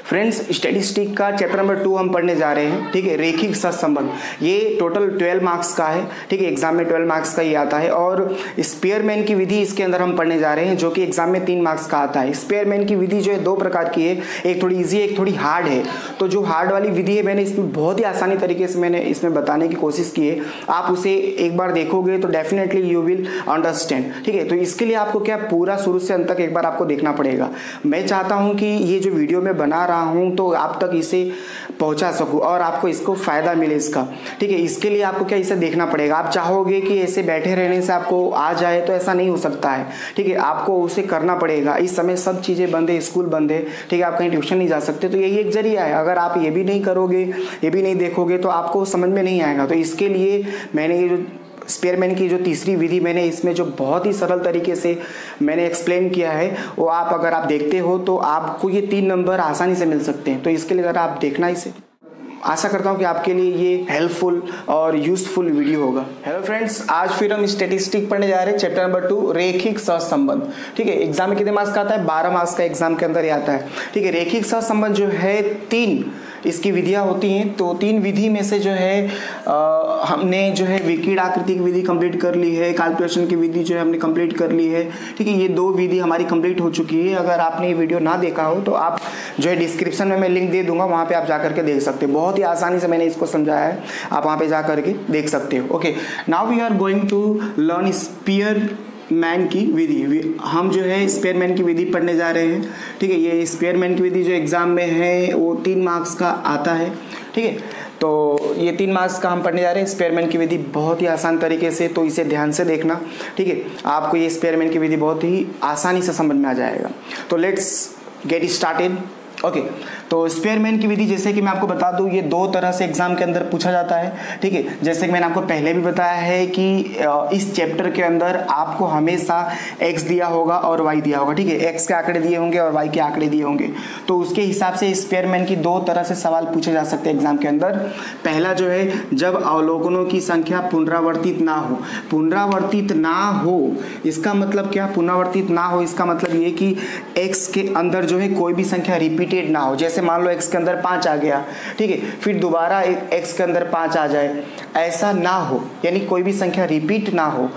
Friends, statistic का chapter number 2 हम पढ़ने जा रहे हैं। ठीक है, रेखिक सहसंबंध। ये टोटल 12 मार्क्स का है। ठीक है, एग्जाम में 12 मार्क्स का ही आता है। और स्पेयरमैन की विधि इसके अंदर हम पढ़ने जा रहे हैं, जो कि एग्जाम में 3 मार्क्स का आता है। स्पेयरमैन की विधि जो है 2 प्रकार की है, एक थोड़ी ईजी है, एक थोड़ी हार्ड है। तो जो हार्ड वाली विधि है मैंने इसमें बहुत ही आसानी तरीके से मैंने इसमें बताने की कोशिश की है। आप उसे एक बार देखोगे तो डेफिनेटली यू विल अंडरस्टैंड। ठीक है, तो इसके लिए आपको क्या पूरा शुरू से अंत तक एक बार आपको देखना पड़ेगा। मैं चाहता हूं कि ये जो वीडियो मैं बना रहा हूं तो आप तक इसे पहुंचा सकूं और आपको इसको फायदा मिले इसका। ठीक है, इसके लिए आपको क्या इसे देखना पड़ेगा। आप चाहोगे कि ऐसे बैठे रहने से आपको आ जाए तो ऐसा नहीं हो सकता है। ठीक है, आपको उसे करना पड़ेगा। इस समय सब चीज़ें बंद है, स्कूल बंद है। ठीक है, आप कहीं ट्यूशन नहीं जा सकते, तो यही एक जरिया है। अगर आप ये भी नहीं करोगे, ये भी नहीं देखोगे तो आपको समझ में नहीं आएगा। तो इसके लिए मैंने ये जो स्पेयरमैन की जो तीसरी विधि मैंने इसमें जो बहुत ही सरल तरीके से मैंने एक्सप्लेन किया है, वो आप अगर आप देखते हो तो आपको ये 3 नंबर आसानी से मिल सकते हैं। तो इसके लिए ज़रा आप देखना इसे। आशा करता हूँ कि आपके लिए ये हेल्पफुल और यूजफुल वीडियो होगा। हेलो फ्रेंड्स, आज फिर हम स्टैटिस्टिक पढ़ने जा रहे हैं, चैप्टर नंबर 2 रेखिक सहसंबंध। ठीक है, एग्जाम में कितने मार्क्स का आता है? 12 मार्क्स का एग्जाम के अंदर ही आता है। ठीक है, रेखिक सहसंबंध जो है 3 इसकी विधियां होती हैं। तो 3 विधि में से जो है हमने जो है विकिड आकृति की विधि कंप्लीट कर ली है, कैलकुलेशन की विधि जो है हमने कंप्लीट कर ली है। ठीक है, ये 2 विधि हमारी कंप्लीट हो चुकी है। अगर आपने ये वीडियो ना देखा हो तो आप जो है डिस्क्रिप्शन में मैं लिंक दे दूंगा, वहाँ पे आप जा करके देख सकते हो। बहुत ही आसानी से मैंने इसको समझाया है, आप वहाँ पे जा करके देख सकते हो। Okay, now we are going to learn Spearman की विधि। हम जो है स्पेयरमैन की विधि पढ़ने जा रहे हैं। ठीक है, ये स्पेयरमैन की विधि जो एग्जाम में है वो 3 मार्क्स का आता है। ठीक है, तो ये 3 मार्क्स का हम पढ़ने जा रहे हैं स्पेयरमैन की विधि बहुत ही आसान तरीके से। तो इसे ध्यान से देखना। ठीक है, आपको ये स्पेयरमैन की विधि बहुत ही आसानी से समझ में आ जाएगा। तो लेट्स गेट स्टार्टेड। ओके, तो स्पेयरमैन की विधि जैसे कि मैं आपको बता दूं, ये 2 तरह से एग्जाम के अंदर पूछा जाता है। ठीक है, जैसे कि मैंने आपको पहले भी बताया है कि इस चैप्टर के अंदर आपको हमेशा x दिया होगा और y दिया होगा। ठीक है, x के आंकड़े दिए होंगे और y के आंकड़े दिए होंगे। तो उसके हिसाब से स्पेयरमैन की 2 तरह से सवाल पूछे जा सकते हैं एग्जाम के अंदर। पहला जो है, जब अवलोकनों की संख्या पुनरावर्तित ना हो। पुनरावर्तित ना हो इसका मतलब क्या? पुनरावर्तित ना हो इसका मतलब ये कि x के अंदर जो है कोई भी संख्या रिपीटेड ना हो। जैसे मान लो x के अंदर 5 आ गया, ठीक है, फिर दोबारा x के अंदर 5 आ जाए, ऐसा ना हो, यानी कोई भी संख्या रिपीट ना हो,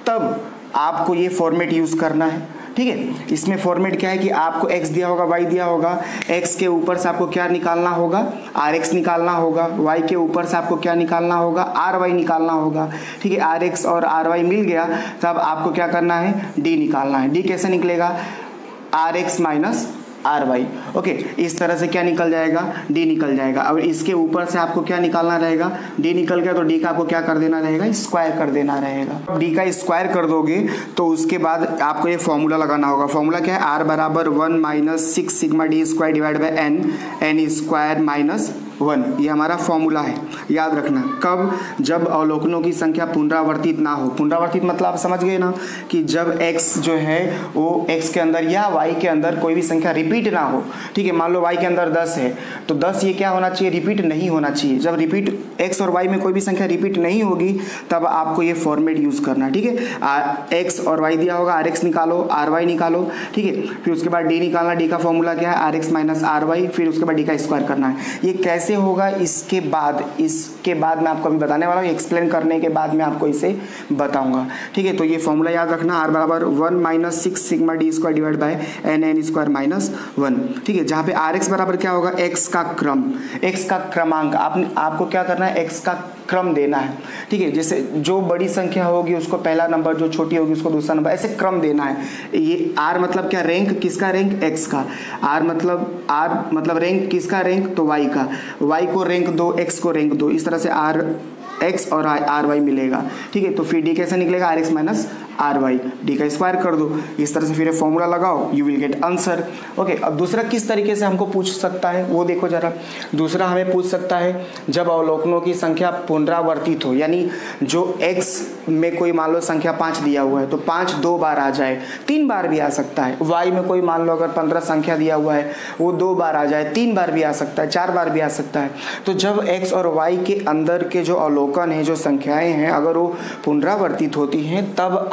तब आपको ये फॉर्मेट यूज करना है। ठीक है, इसमें फॉर्मेट क्या है कि आपको x दिया होगा, y दिया होगा, x के ऊपर से आपको क्या निकालना होगा? rx निकालना होगा। y के ऊपर से आपको क्या निकालना होगा? ry निकालना होगा। ठीक है, rx और ry मिल गया, तब आपको क्या करना है? d निकालना है। d कैसे निकलेगा? rx minus ry। ओके, इस तरह से क्या निकल जाएगा? d निकल जाएगा। और इसके ऊपर से आपको क्या निकालना रहेगा? d निकल गया तो d का आपको क्या कर देना रहेगा? स्क्वायर कर देना रहेगा। d का स्क्वायर कर दोगे तो उसके बाद आपको ये फॉर्मूला लगाना होगा। फॉर्मूला क्या है? r बराबर 1 minus 6 sigma d square divide by n square minus 1। ये हमारा फॉर्मूला है, याद रखना। कब? जब अवलोकनों की संख्या पुनरावर्तित ना हो। पुनरावर्तित मतलब आप समझ गए ना, कि जब x जो है वो x के अंदर या y के अंदर कोई भी संख्या रिपीट ना हो। ठीक है, मान लो y के अंदर 10 है तो 10 ये क्या होना चाहिए? रिपीट नहीं होना चाहिए। जब रिपीट x और y में कोई भी संख्या रिपीट नहीं होगी तब आपको ये फॉर्मेट यूज करना है। ठीक है, x और y दिया होगा, rx निकालो, ry निकालो। ठीक है, फिर उसके बाद d निकालना। d का फॉर्मूला क्या है? rx minus ry। फिर उसके बाद d का स्क्वायर करना है। ये कैसे होगा इसके बाद मैं आपको अभी बताने वाला हूँ। एक्सप्लेन करने के बाद मैं आपको इसे बताऊंगा। ठीक है, तो ये फॉर्मूला याद रखना, r बराबर 1 minus 6 sigma d square divide by n square minus 1। ठीक है, जहाँ पे rx बराबर क्या होगा? x का क्रम, x का क्रमांक। आपको क्या करना है? x का क्रम देना है। ठीक है, जैसे जो बड़ी संख्या होगी उसको पहला नंबर, जो छोटी होगी उसको दूसरा नंबर, ऐसे क्रम देना है। ये r मतलब क्या? रैंक किसका? रैंक x का। r मतलब रैंक किसका? रैंक तो y का। y को रैंक दो, x को रैंक दो, इस तरह से r x और ry मिलेगा। ठीक है, तो फिर d कैसे निकलेगा? rx minus ry। d का स्क्वायर कर दो, इस तरह से फिर फॉर्मूला लगाओ, you will get answer. Okay, अब दूसरा किस तरीके से हमको पूछ सकता है वो देखो जरा। दूसरा हमें पूछ सकता है जब अवलोकनों की संख्या पुनरावर्तित हो, यानी जो x में कोई मान लो संख्या 5 दिया हुआ है तो 5 2 बार आ जाए, 3 बार भी आ सकता है। y में कोई मान लो अगर 15 संख्या दिया हुआ है वो 2 बार आ जाए, 3 बार भी आ सकता है, 4 बार भी आ सकता है। तो जब x और y के अंदर के जो अवलोकन है, जो संख्याएं हैं, अगर वो पुनरावर्तित होती हैं तब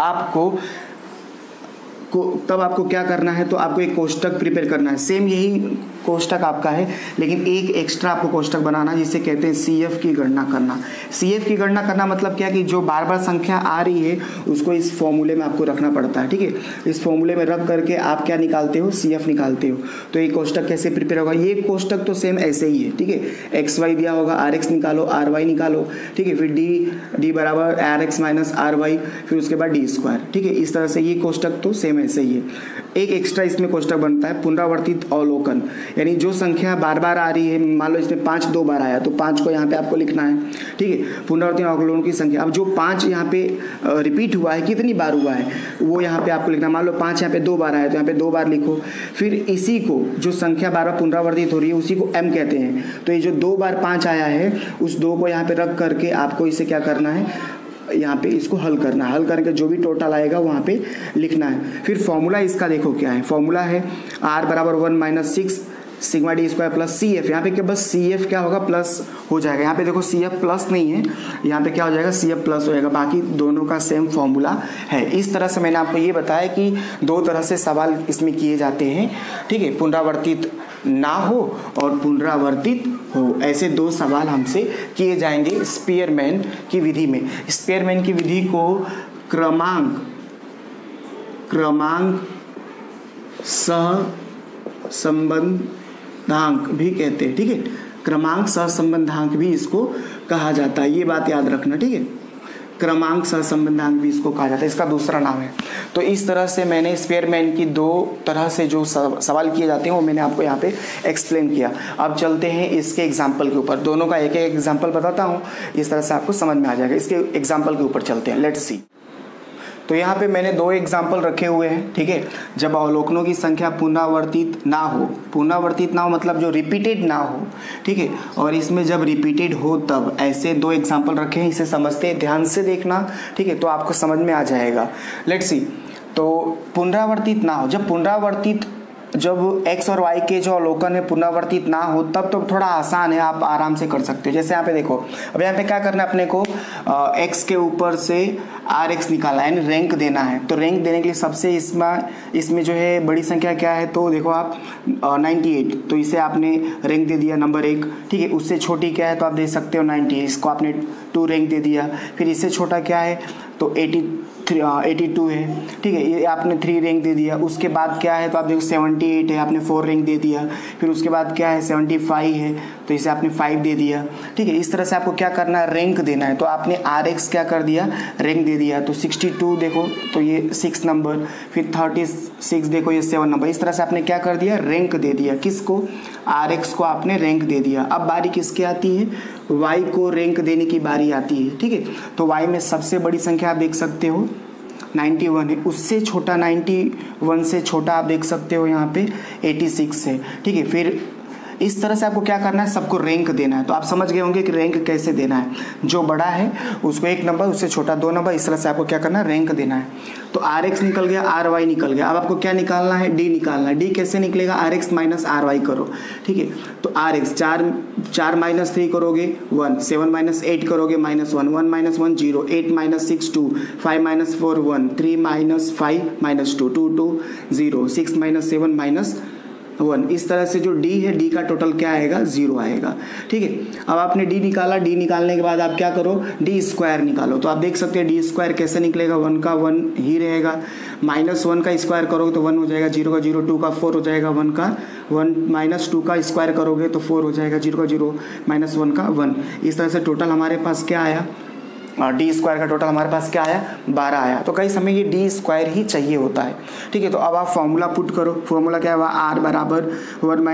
आपको क्या करना है? तो आपको एक कोष्टक प्रिपेयर करना है। सेम यही कोष्टक आपका है, लेकिन एक एक्स्ट्रा आपको कोष्टक बनाना जिसे कहते हैं CF की गणना करना। CF की गणना करना मतलब क्या कि जो बार बार संख्या आ रही है उसको इस फॉर्मूले में आपको रखना पड़ता है, ठीक है। इस फॉर्मूले में रख करके आप क्या निकालते हो, CF निकालते हो। तो ये कोष्टक कैसे प्रिपेयर होगा, ये कोष्टक तो सेम ऐसे ही है, ठीक है। XY दिया होगा, RX निकालो, RY निकालो, ठीक है। फिर D बराबर RX माइनस RY, फिर उसके बाद D², ठीक है। इस तरह से ये कोष्टक तो सेम ऐसे ही है। एक एक्स्ट्रा इसमें कोष्टक बनता है पुनरावर्तित अवलोकन, यानी जो संख्या बार बार आ रही है, मान लो इसमें 5 2 बार आया तो 5 को यहाँ पे आपको लिखना है, ठीक है। पुनरावर्तित अवलोकन की संख्या, अब जो 5 यहाँ पे रिपीट हुआ है, कितनी बार हुआ है वो यहाँ पे आपको लिखना है। मान लो 5 यहाँ पे 2 बार आया तो यहाँ पे 2 बार लिखो। फिर इसी को जो संख्या बार बार पुनरावर्तित हो रही है उसी को M कहते हैं। तो ये जो 2 बार 5 आया है उस 2 को यहाँ पे रख करके आपको इसे क्या करना है, यहाँ पे इसको हल करना है। हल करके जो भी टोटल आएगा वहाँ पे लिखना है। फिर फॉर्मूला इसका देखो क्या है, फॉर्मूला है R बराबर 1 - 6 सिग्मा D² प्लस CF। यहाँ पे क्या बस CF क्या होगा, प्लस हो जाएगा। यहाँ पे देखो CF प्लस नहीं है, यहाँ पे क्या हो जाएगा, CF प्लस हो जाएगा। बाकी दोनों का सेम फॉर्मूला है। इस तरह से मैंने आपको ये बताया कि 2 तरह से सवाल इसमें किए जाते हैं, ठीक है। पुनरावर्तित ना हो और पुनरावर्तित हो, ऐसे 2 सवाल हमसे किए जाएंगे स्पीयरमैन की विधि में। स्पीयरमैन की विधि को क्रमांक सहसंबंधांक भी कहते हैं, ठीक है। क्रमांक सहसंबंधांक भी इसको कहा जाता है, ये बात याद रखना, ठीक है। क्रमांक सहसंबंधांक भी इसको कहा जाता है, इसका दूसरा नाम है। तो इस तरह से मैंने स्पीयरमैन की 2 तरह से जो सवाल किए जाते हैं वो मैंने आपको यहाँ पे एक्सप्लेन किया। अब चलते हैं इसके एग्जाम्पल के ऊपर। दोनों का एक एक एग्जाम्पल बताता हूँ, इस तरह से आपको समझ में आ जाएगा। इसके एग्जाम्पल के ऊपर चलते हैं, लेट्स सी। तो यहाँ पे मैंने 2 एग्जाम्पल रखे हुए हैं, ठीक है। जब अवलोकनों की संख्या पुनरावर्तित ना हो मतलब जो रिपीटेड ना हो, ठीक है। और इसमें जब रिपीटेड हो तब, ऐसे 2 एग्जाम्पल रखे हैं, इसे समझते हैं, ध्यान से देखना, ठीक है। तो आपको समझ में आ जाएगा। Let's see. तो पुनरावर्तित ना हो, जब x और y के जो अवलोकन है पुनरावर्तित ना हो तब तो थोड़ा आसान है, आप आराम से कर सकते हो। जैसे यहाँ पे देखो, अब यहाँ पे क्या करना है अपने को, x के ऊपर से RX निकालना है, यानी रैंक देना है। तो रैंक देने के लिए सबसे इसमें जो है बड़ी संख्या क्या है, तो देखो आप 98, तो इसे आपने रैंक दे दिया नंबर 1, ठीक है। उससे छोटी क्या है तो आप दे सकते हो 90, इसको आपने 2 रैंक दे दिया। फिर इससे छोटा क्या है तो 82 है, ठीक है, ये आपने 3 रैंक दे दिया। उसके बाद क्या है तो आप देखो 78 है, आपने 4 रैंक दे दिया। फिर उसके बाद क्या है 75 है, तो इसे आपने 5 दे दिया, ठीक है। इस तरह से आपको क्या करना है, रैंक देना है। तो आपने RX क्या कर दिया, रैंक दे दिया। तो 62 देखो तो ये 6 नंबर, फिर 36 देखो ये 7 नंबर। इस तरह से आपने क्या कर दिया, रैंक दे दिया। किसको, RX को आपने रैंक दे दिया। अब बारी किसकी आती है, Y को रैंक देने की बारी आती है, ठीक है। तो Y में सबसे बड़ी संख्या आप देख सकते हो 91 है, उससे छोटा 91 से छोटा आप देख सकते हो यहाँ पे 86 है, ठीक है। फिर इस तरह से आपको क्या करना है, सबको रैंक देना है। तो आप समझ गए होंगे कि रैंक कैसे देना है। जो बड़ा है उसको 1 नंबर, उससे छोटा 2 नंबर, इस तरह से आपको क्या करना है, रैंक देना है। तो RX निकल गया, RY निकल गया। अब आपको क्या निकालना है, D निकालना है। D कैसे निकलेगा, RX माइनस RY करो, ठीक है। तो RX 4 माइनस 3 करोगे 1, 7 माइनस 8 करोगे -1, 1 minus 1 0, 8 minus 6 2, 5 minus 4 1, 3 minus 5 -2, 2 2 0, 6 minus 7 -1। इस तरह से जो D है, D का टोटल क्या आएगा, 0 आएगा, ठीक है। अब आपने D निकाला, D निकालने के बाद आप क्या करो, D² निकालो। तो आप देख सकते हैं D² कैसे निकलेगा, 1 का 1 ही रहेगा, -1 का स्क्वायर करोगे तो 1 हो जाएगा, 0 का 0, 2 का 4 हो जाएगा, 1 का 1, -2 का स्क्वायर करोगे तो 4 हो जाएगा, 0 का 0, -1 का 1। इस तरह से टोटल हमारे पास क्या आया, D² का टोटल हमारे पास क्या आया, 12 आया। तो कई समय ये D² ही चाहिए होता है, ठीक है। तो अब आप फॉर्मूला पुट करो। फॉर्मूला क्या है, R बराबर 1 -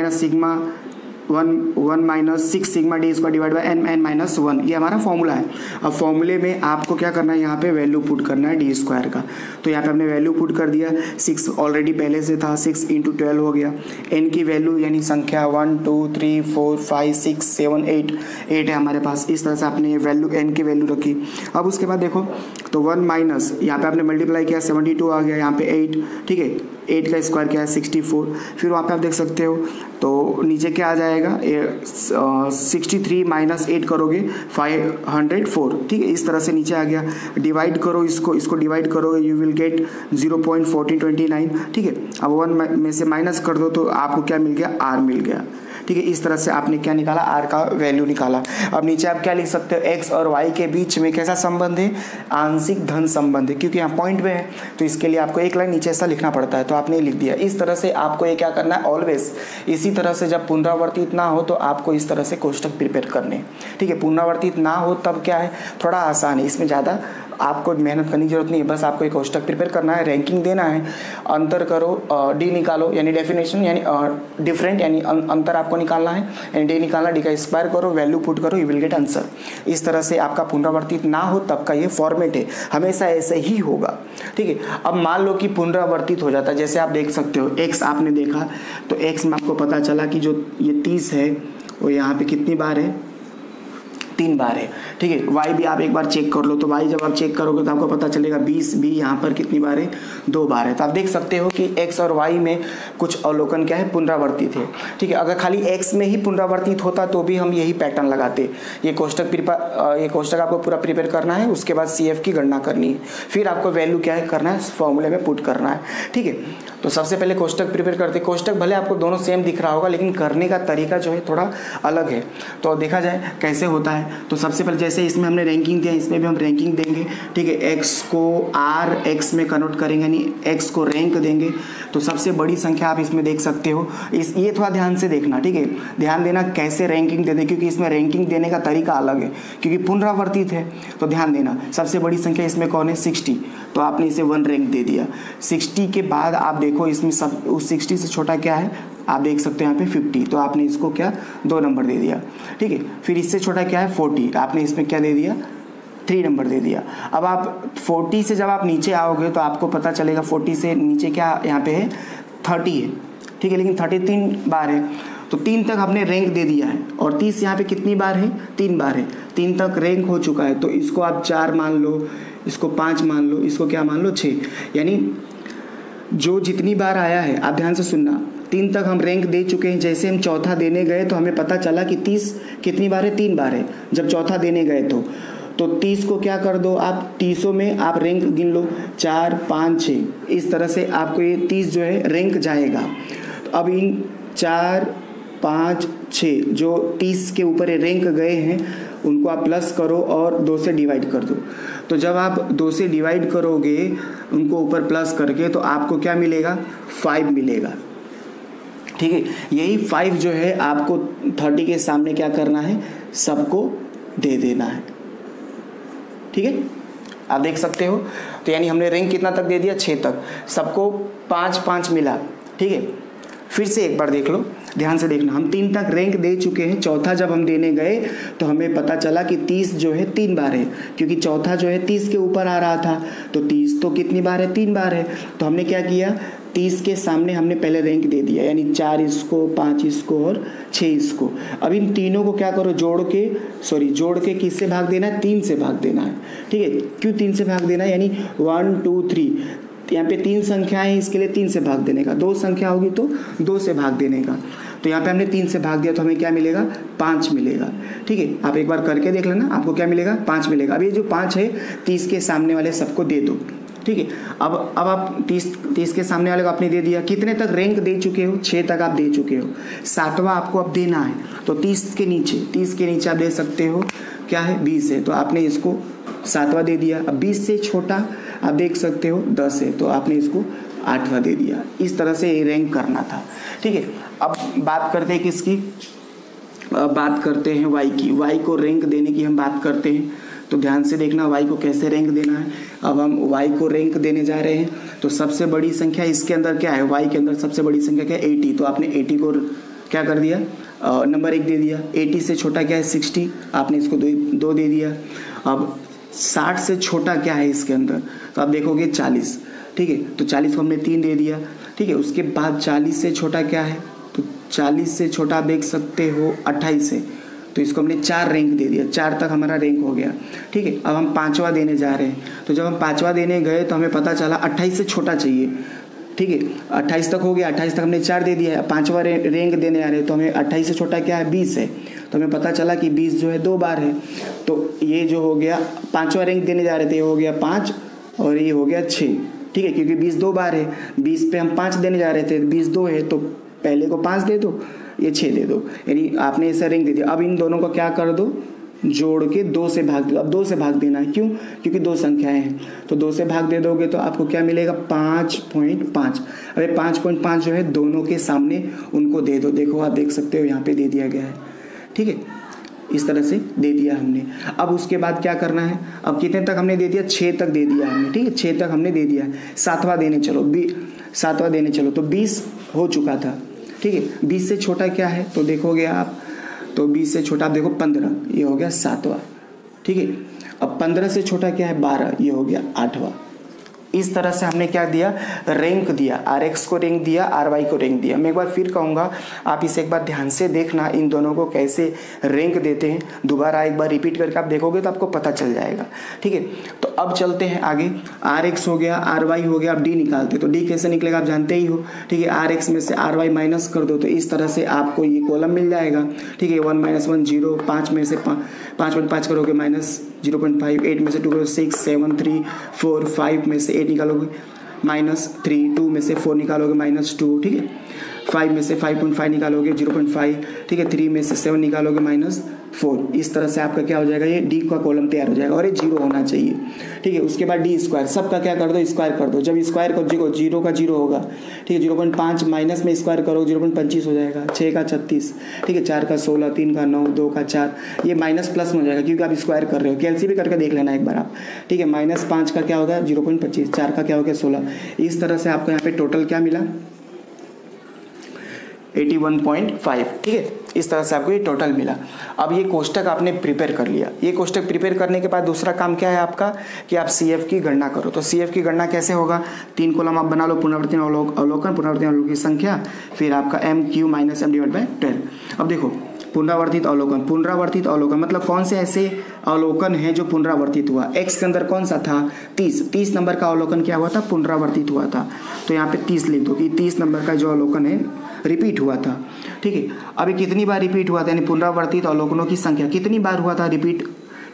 6 sigma D² divide by n-1, ये हमारा फॉर्मूला है। अब फॉर्मूले में आपको क्या करना है, यहाँ पे वैल्यू पुट करना है D² का। तो यहाँ पे हमने वैल्यू पुट कर दिया, 6 ऑलरेडी पहले से था, 6 × 12 हो गया। n की वैल्यू यानी संख्या 1 2 3 4 5 6 7 8 है हमारे पास। इस तरह से आपने वैल्यू n की वैल्यू रखी। अब उसके बाद देखो तो 1 माइनस, यहाँ पे आपने मल्टीप्लाई किया 72 आ गया, यहाँ पे 8, ठीक है। 8 का स्क्वायर क्या है 64। फिर वहाँ पे आप देख सकते हो तो नीचे क्या आ जाएगा, 63 माइनस 8 करोगे 504, ठीक है, इस तरह से नीचे आ गया। डिवाइड करो इसको डिवाइड करो, यू विल गेट 0.1429, ठीक है। अब 1 में से माइनस कर दो तो आपको क्या मिल गया, आर मिल गया, ठीक है। इस तरह से आपने क्या निकाला, आर का वैल्यू निकाला। अब नीचे आप क्या लिख सकते हो, एक्स और वाई के बीच में कैसा संबंध है, आंशिक धन संबंध है, क्योंकि यहाँ पॉइंट में है तो इसके लिए आपको एक लाइन नीचे ऐसा लिखना पड़ता है, तो आपने लिख दिया। इस तरह से आपको ये क्या करना है, ऑलवेज इसी तरह से जब पुनरावर्तित ना हो तो आपको इस तरह से कोष्टक प्रिपेयर करने, ठीक है। पुनरावर्तित ना हो तब क्या है, थोड़ा आसान है, इसमें ज़्यादा आपको मेहनत करने की जरूरत नहीं है, बस आपको एक कोष्टक प्रिपेयर करना है, रैंकिंग देना है, अंतर करो, डी निकालो यानी डेफिनेशन यानी डिफरेंट यानी अंतर आपको निकालना है, यानी डी निकालना, डी का स्क्वायर करो, वैल्यू पुट करो, यू विल गेट आंसर। इस तरह से आपका पुनरावर्तित ना हो तब का ये फॉर्मेट है, हमेशा ऐसे ही होगा, ठीक है। अब मान लो कि पुनरावर्तित हो जाता है, जैसे आप देख सकते हो एक्स आपने देखा तो एक्स में आपको पता चला कि जो ये 30 है वो यहाँ पे कितनी बार है, 3 बार है, ठीक है। y भी आप एक बार चेक कर लो, तो y जब आप चेक करोगे तो आपको पता चलेगा 20 भी यहाँ पर कितनी बार है, 2 बार है। तो आप देख सकते हो कि x और y में कुछ अवलोकन क्या है, पुनरावर्तित है, ठीक है। अगर खाली x में ही पुनरावर्तित होता तो भी हम यही पैटर्न लगाते। ये कोष्टक आपको पूरा प्रिपेयर करना है, उसके बाद CF की गणना करनी है, फिर आपको वैल्यू क्या है करना है, फॉर्मूले में पुट करना है, ठीक है। तो सबसे पहले कोष्टक प्रिपेयर करते। कोष्टक भले आपको दोनों सेम दिख रहा होगा लेकिन करने का तरीका जो है थोड़ा अलग है। तो देखा जाए कैसे होता है, तो सबसे पहले जैसे इसमें हमने रैंकिंग दिया, इसमें भी हम रैंकिंग देंगे, ठीक है। एक्स को आर एक्स में कन्वर्ट करेंगे यानी एक्स को रैंक देंगे। तो सबसे बड़ी संख्या आप इसमें देख सकते हो, ये थोड़ा ध्यान से देखना, ठीक है। ध्यान देना कैसे रैंकिंग देते, क्योंकि इसमें रैंकिंग देने का तरीका अलग है, क्योंकि पुनरावर्तित है। तो ध्यान देना, सबसे बड़ी संख्या इसमें कौन है, 60, तो आपने इसे 1 रैंक दे दिया। 60 के बाद आप देखो इसमें सब उस 60 से छोटा क्या है, आप देख सकते हो यहाँ पे 50, तो आपने इसको क्या 2 नंबर दे दिया, ठीक है। फिर इससे छोटा क्या है 40, आपने इसमें क्या दे दिया 3 नंबर दे दिया। अब आप 40 से जब आप नीचे आओगे तो आपको पता चलेगा 40 से नीचे क्या यहाँ पे है 30 है, ठीक है। लेकिन 33 बार है तो 3 तक आपने रैंक दे दिया है, और 30 यहाँ पे कितनी बार है, 3 बार है, 3 तक रैंक हो चुका है। तो इसको आप 4 मान लो, इसको 5 मान लो, इसको क्या मान लो 6, यानी जो जितनी बार आया है, आप ध्यान से सुनना, 3 तक हम रैंक दे चुके हैं। जैसे हम चौथा देने गए तो हमें पता चला कि 30 कितनी बार है, 3 बार है जब चौथा देने गए तो 30 को क्या कर दो आप, 30 में आप रैंक गिन लो, 4 5 6, इस तरह से आपको ये 30 जो है रैंक जाएगा। तो अब इन 4 5 6 जो 30 के ऊपर रैंक गए हैं उनको आप प्लस करो और 2 से डिवाइड कर दो। तो जब आप 2 से डिवाइड करोगे उनको ऊपर प्लस करके तो आपको क्या मिलेगा, 5 मिलेगा, ठीक है। यही 5 जो है आपको 30 के सामने क्या करना है, सबको दे देना है, ठीक है। आप देख सकते हो, तो यानी हमने रैंक कितना तक दे दिया, 6 तक, सबको 5 5 मिला, ठीक है। फिर से एक बार देख लो, ध्यान से देखना, हम 3 तक रैंक दे चुके हैं। चौथा जब हम देने गए तो हमें पता चला कि 30 जो है 3 बार है, क्योंकि चौथा जो है 30 के ऊपर आ रहा था, तो 30 तो कितनी बार है, 3 बार है। तो हमने क्या किया, 30 के सामने हमने पहले रैंक दे दिया, यानी 4 इसको, 5 इसको और 6 इसको। अब इन तीनों को क्या करो, जोड़ के किससे भाग देना है, 3 से भाग देना है, ठीक है। क्यों 3 से भाग देना है, यानी 1 2 3, यहाँ पे 3 संख्याएं हैं, इसके लिए 3 से भाग देने का, 2 संख्या होगी तो 2 से भाग देने का। तो यहाँ पे हमने 3 से भाग दिया तो हमें क्या मिलेगा, 5 मिलेगा, ठीक है। आप एक बार करके देख लेना, आपको क्या मिलेगा, 5 मिलेगा। अब ये जो 5 है 30 के सामने वाले सबको दे दो, ठीक है। अब आप 30 के सामने वाले को आपने दे दिया। कितने तक रैंक दे चुके हो, 6 तक आप दे चुके हो, 7वां आपको अब देना है। तो 30 के नीचे आप दे सकते हो क्या है, 20 है, तो आपने इसको 7वां दे दिया। अब 20 से छोटा आप देख सकते हो 10 है, तो आपने इसको 8वां दे दिया। इस तरह से ये रैंक करना था, ठीक है। अब बात करते हैं किसकी, बात करते हैं y की। y को रैंक देने की हम बात करते हैं, तो ध्यान से देखना y को कैसे रैंक देना है। अब हम y को रैंक देने जा रहे हैं, तो सबसे बड़ी संख्या इसके अंदर क्या है, y के अंदर सबसे बड़ी संख्या क्या है, 80। तो आपने 80 को क्या कर दिया, नंबर 1 दे दिया। 80 से छोटा क्या है, 60, आपने इसको 2 दे दिया। अब 60 से छोटा क्या है इसके अंदर, तो आप देखोगे 40, ठीक है। तो 40 को हमने 3 दे दिया, ठीक है। उसके बाद 40 से छोटा क्या है, तो 40 से छोटा आप देख सकते हो 28 है, तो इसको हमने 4 रैंक दे दिया, 4 तक हमारा रैंक हो गया, ठीक है। अब हम 5वां देने जा रहे हैं, तो जब हम 5वां देने गए तो हमें पता चला 28 से छोटा चाहिए, ठीक है 28 तक हो गया, 28 तक हमने 4 दे दिया है, 5वां रैंक देने आ रहे हैं तो हमें 28 से छोटा क्या है 20 है, तो हमें पता चला कि 20 जो है 2 बार है, तो ये जो हो गया 5वां रैंक देने जा रहे थे, ये हो गया 5 और ये हो गया 6, ठीक है, क्योंकि 20 2 बार है, 20 पे हम 5 देने जा रहे थे, 20 2 है तो पहले को 5 दे दो, ये 6 दे दो, यानी आपने ऐसा रैंक दे दिया। अब इन दोनों को क्या कर दो, जोड़ के 2 से भाग दो। अब 2 से भाग देना है, क्यों, क्योंकि 2 संख्याएं हैं, तो 2 से भाग दे दोगे तो आपको क्या मिलेगा 5.5। अरे 5.5 जो है दोनों के सामने उनको दे दो, देखो आप देख सकते हो यहाँ पे दे दिया गया है, ठीक है, इस तरह से दे दिया हमने। अब उसके बाद क्या करना है, अब कितने तक हमने दे दिया, 6 तक दे दिया हमने, ठीक है, 6 तक हमने दे दिया, 7वां देने चलो, 7वां देने चलो, तो 20 हो चुका था, ठीक है। 20 से छोटा क्या है तो देखोगे आप, तो 20 से छोटा आप देखो 15, ये हो गया 7वां, ठीक है। अब 15 से छोटा क्या है 12, ये हो गया 8वां। इस तरह से हमने क्या दिया, रैंक दिया, RX को रैंक दिया, RY को रैंक दिया। मैं एक बार फिर कहूँगा, आप इसे एक बार ध्यान से देखना, इन दोनों को कैसे रैंक देते हैं, दोबारा एक बार रिपीट करके आप देखोगे तो आपको पता चल जाएगा, ठीक है। तो अब चलते हैं आगे, RX हो गया, RY हो गया, अब D निकालते, तो D कैसे निकलेगा आप जानते ही हो, ठीक है। RX में से RY माइनस कर दो तो इस तरह से आपको ये कॉलम मिल जाएगा, ठीक है। 1 - 1 0, 5 में से 5.5 करोगे -0.5, 8 में से 2 करोगे 6, 7 3 4, 5 में से 8 निकालोगे -3, 2 में से 4 निकालोगे -2, ठीक है। 5 में से 5.5 निकालोगे 0.5, ठीक है। 3 में से 7 निकालोगे -4। इस तरह से आपका क्या हो जाएगा, ये D का कॉलम तैयार हो जाएगा और ये 0 होना चाहिए, ठीक है। उसके बाद D स्क्वायर, सबका क्या कर दो, स्क्वायर कर दो। जब स्क्वायर को 0 का 0 होगा, ठीक है। 0.5 माइनस में स्क्वायर करो 0.25 हो जाएगा, 6 का 36, ठीक है। 4 का 16, 3 का 9, 2 का 4, ये माइनस प्लस में हो जाएगा क्योंकि आप स्क्वायर कर रहे हो। कैलसी भी करके देख लेना एक बार आप, ठीक है। -5 का क्या होगा 0.25, 4 का क्या हो गया 16। इस तरह से आपको यहाँ पे टोटल क्या मिला 81.5, ठीक है। इस तरह से आपको ये टोटल मिला। अब ये कोष्टक आपने प्रिपेयर कर लिया। ये कोष्टक प्रिपेयर करने के बाद दूसरा काम क्या है आपका कि आप CF की गणना करो। तो CF की गणना कैसे होगा, 3 कॉलम आप बना लो, पुनरावर्ती अवलोकन, पुनरावर्ती अवलोकन की संख्या, फिर आपका MQ - M/12। अब देखो पुनरावर्तित अवलोकन मतलब कौन से ऐसे अवलोकन है जो पुनरावर्तित हुआ। X के अंदर कौन सा था 30 नंबर का अवलोकन क्या हुआ था, पुनरावर्तित हुआ था। तो यहाँ पे 30 लिख दो कि 30 नंबर का जो अवलोकन है रिपीट हुआ था, ठीक है। अभी कितनी बार रिपीट हुआ था, यानी पुनरावर्तित अवलोकनों की संख्या कितनी बार हुआ था रिपीट,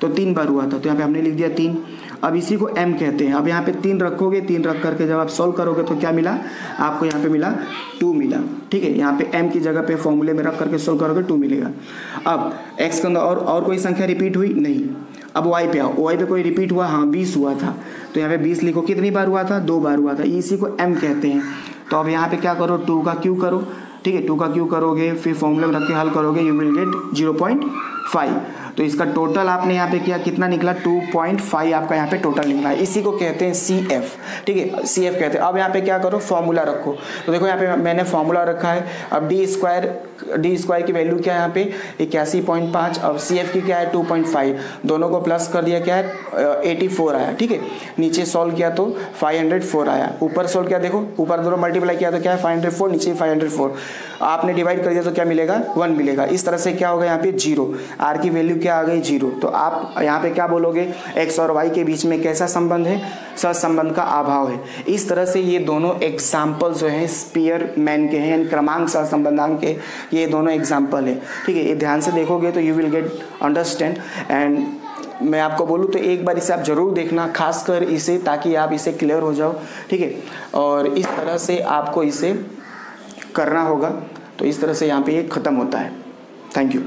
तो 3 बार हुआ था। तो यहाँ पे हमने लिख दिया 3। अब इसी को M कहते हैं। अब यहाँ पे 3 रखोगे, 3 रख करके जब आप सॉल्व करोगे तो क्या मिला आपको, यहाँ पे मिला 2 मिला, ठीक है। यहाँ पे M की जगह पे फॉर्मूले में रख करके सॉल्व करोगे 2 मिलेगा। अब X के अंदर और कोई संख्या रिपीट हुई नहीं। अब Y पे आओ, Y पे कोई रिपीट हुआ, हाँ 20 हुआ था, तो यहाँ पे 20 लिखो। कितनी बार हुआ था, 2 बार हुआ था। इसी को M कहते हैं। तो अब यहाँ पे क्या करो, 2 का क्यू करो, ठीक है। 2 का क्यू करोगे, फिर फॉर्मूले में रख के हल करोगे, यू विल गेट 0.5। तो इसका टोटल आपने यहाँ पे किया कितना निकला 2.5 आपका यहाँ पे टोटल निकला है। इसी को कहते हैं CF, ठीक है, CF कहते हैं। अब यहाँ पे क्या करो, फॉर्मूला रखो। तो देखो यहाँ पे मैंने फॉर्मूला रखा है। अब डी स्क्वायर की वैल्यू क्या है यहाँ पे 81.5, अब CF की क्या है 2.5, दोनों को प्लस कर दिया क्या है 84 आया, ठीक है। नीचे सॉल्व किया तो 504 आया, ऊपर सॉल्व किया देखो, ऊपर दोनों मल्टीप्लाई किया तो क्या है 504, नीचे 504, आपने डिवाइड कर दिया तो क्या मिलेगा 1 मिलेगा। इस तरह से क्या होगा यहाँ पे 0, R की वैल्यू क्या आ गई 0। तो आप यहाँ पे क्या बोलोगे, X और Y के बीच में कैसा संबंध है, सहसंबंध का अभाव है। इस तरह से ये दोनों एग्जाम्पल जो हैं स्पीयरमैन के हैं, यानी क्रमांक सहसंबंधांक के, ये दोनों एग्जाम्पल है, ठीक है। ये ध्यान से देखोगे तो you will get understand. And मैं आपको बोलूँ तो एक बार इसे आप जरूर देखना, खासकर इसे, ताकि आप इसे क्लियर हो जाओ, ठीक है। और इस तरह से आपको इसे करना होगा। तो इस तरह से यहाँ पे ये ख़त्म होता है। Thank you.